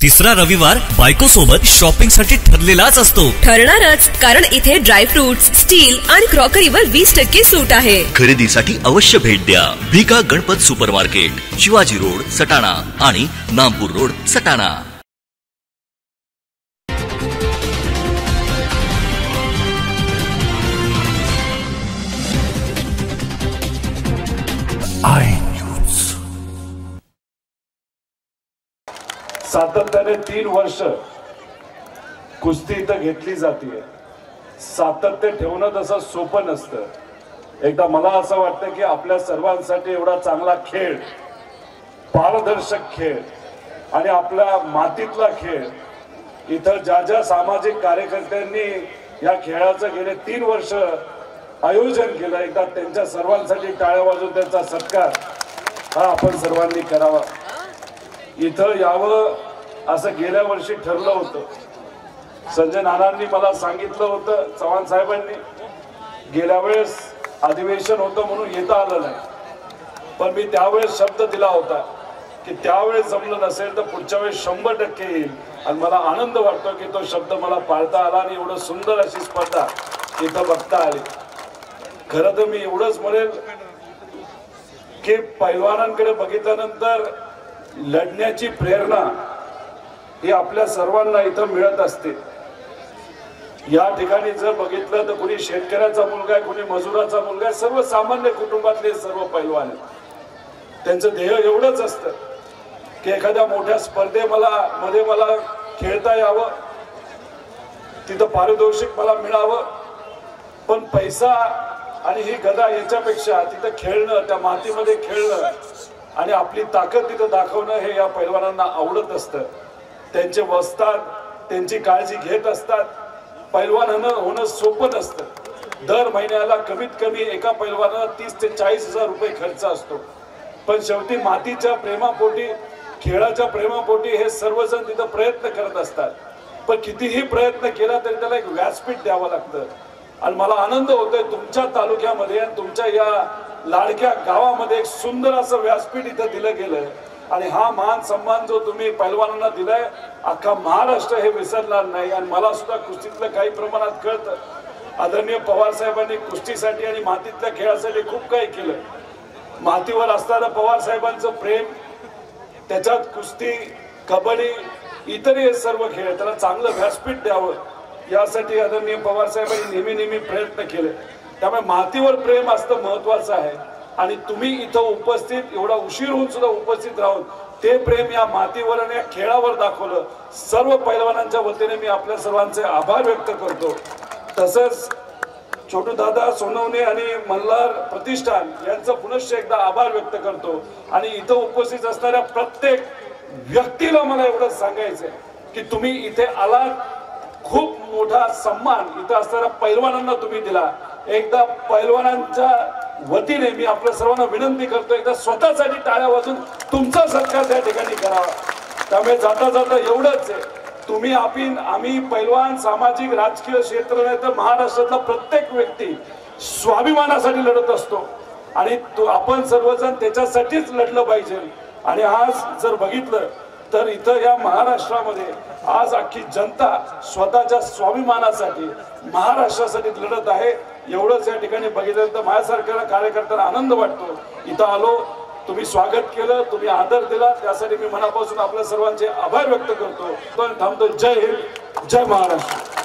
तिसरा रविवार बायको सोबत शॉपिंग साठी ठरलेलाच असतो. ठरणारच, कारण इथे ड्रायफ्रुट्स, स्टील आणि क्रॉकरीवर 20% सूट आहे. खरेदीसाठी अवश्य भेट द्या. भिका गणपत सुपरमार्केट, शिवाजी रोड, सटाणा आणि नामपूर रोड, सटाणा. सातत्याने 3 वर्ष कुस्ती इथं घेतली जाते. सातत्य ठेवणं तसं सोपं नसतं. एकदा मला असं वाटतं की आपल्या सर्वांसाठी एवढा चांगला खेळ, पारदर्शक खेळ आणि आपल्या मातीतला खेळ, इथं ज्या ज्या सामाजिक कार्यकर्त्यांनी या खेळाचं गेले 3 वर्ष आयोजन केलं, एकदा त्यांच्या सर्वांसाठी टाळ्या वाजवून त्यांचा सत्कार हा आपण सर्वांनी करावा. इथं यावं असं गेल्या वर्षी ठरलं होतं. संजय नानांनी मला सांगितलं होतं, चव्हाण साहेबांनी, गेल्या वेळेस अधिवेशन होतं म्हणून येता आलं नाही, पण मी त्यावेळेस शब्द दिला होता की त्यावेळेस जमलं नसेल तर पुढच्या वेळेस 100% येईल. आणि मला आनंद वाटतो की तो शब्द मला पाळता आला आणि एवढं सुंदर अशी स्पर्धा इथं बघता आली. खरं तर मी एवढंच म्हणेल की पैलवानांकडे बघितल्यानंतर लढण्याची प्रेरणा ही आपल्या सर्वांना इथं मिळत असते. या ठिकाणी जर बघितलं तर कोणी शेतकऱ्याचा मुलगा आहे, कोणी मजुराचा मुलगा आहे, सर्वसामान्य कुटुंबातले सर्व पैलवान आहेत. त्यांचं ध्येय एवढंच असतं की एखाद्या मोठ्या स्पर्धेमध्ये मला खेळता यावं, तिथं पारितोषिक मला मिळावं, पण पैसा आणि ही गदा याच्यापेक्षा तिथं खेळणं, त्या मातीमध्ये खेळणं आणि आपली ताकद तिथं दाखवणं हे या पैलवानांना आवडत असतं. त्यांचे वस्ताद त्यांची काळजी घेत असतात. पैलवान होणं सोपं नसतं. दर महिन्याला कमीत कमी एका पैलवानाला 30 ते 40 हजार रुपये खर्च असतो. पण शेवटी मातीच्या प्रेमापोटी, खेळाच्या प्रेमापोटी हे सर्वजण तिथं प्रयत्न करत असतात. पण कितीही प्रयत्न केला तरी त्याला एक व्यासपीठ द्यावं लागतं. आणि मला आनंद होतोय तुमच्या तालुक्यामध्ये आणि तुमच्या या लाडक्या गावामध्ये एक सुंदर असं व्यासपीठ इथं दिलं गेलंय. आणि हा मान सन्मान जो तुम्ही पैलवानांना दिलाय, अख्खा महाराष्ट्र हे विसरणार नाही. आणि मला सुद्धा कुस्तीतलं काही प्रमाणात कळतं. आदरणीय पवार साहेबांनी कुस्तीसाठी आणि मातीतल्या खेळासाठी खूप काही केलं. मातीवर असताना पवार साहेबांचं प्रेम, त्याच्यात कुस्ती, कबड्डी, इतरही सर्व खेळ, त्याला चांगलं व्यासपीठ द्यावं यासाठी आदरणीय पवार साहेबांनी नेहमी प्रयत्न केले. त्यामुळे मातीवर प्रेम असणं महत्वाचं आहे. आणि तुम्ही इथं उपस्थित, एवढा उशीर होऊन सुद्धा उपस्थित राहून ते प्रेम या मातीवर आणि या खेळावर दाखवलं. सर्व पैलवानांच्या वतीने मी आपल्या सर्वांचे आभार व्यक्त करतो. तसंच छोटू दादा सोनवणे आणि मल्हार प्रतिष्ठान यांचं पुनश्च एकदा आभार व्यक्त करतो. आणि इथं उपस्थित असणाऱ्या प्रत्येक व्यक्तीला मला एवढंच सांगायचंय की तुम्ही इथे आलात, खूप मोठा सन्मान इथं असणाऱ्या पैलवानांना तुम्ही दिला. एकदा पैलवानांच्या वतीने मी आपल्या सर्वांना विनंती करतो, एकदा स्वतःसाठी टाळ्या वाजून तुमचा सत्कार त्या ठिकाणी करावा. त्यामुळे जाता जाता एवढंच आहे, तुम्ही आम्ही पैलवान सामाजिक राजकीय क्षेत्र नाही तर महाराष्ट्रातला प्रत्येक व्यक्ती स्वाभिमानासाठी लढत असतो. आणि आपण सर्वजण त्याच्यासाठीच लढलं पाहिजे. आणि आज जर बघितलं तर इथं या महाराष्ट्रामध्ये आज अख्खी जनता स्वतःच्या स्वाभिमानासाठी, महाराष्ट्रासाठी लढत आहे. एवढंच या ठिकाणी बघितलं तर माझ्यासारख्या कार्यकर्त्यांना आनंद वाटतो. इथं आलो, तुम्ही स्वागत केलं, तुम्ही आदर दिला, त्यासाठी मी मनापासून आपल्या सर्वांचे आभार व्यक्त करतो. पण थांबतो. जय हिंद, जय महाराष्ट्र.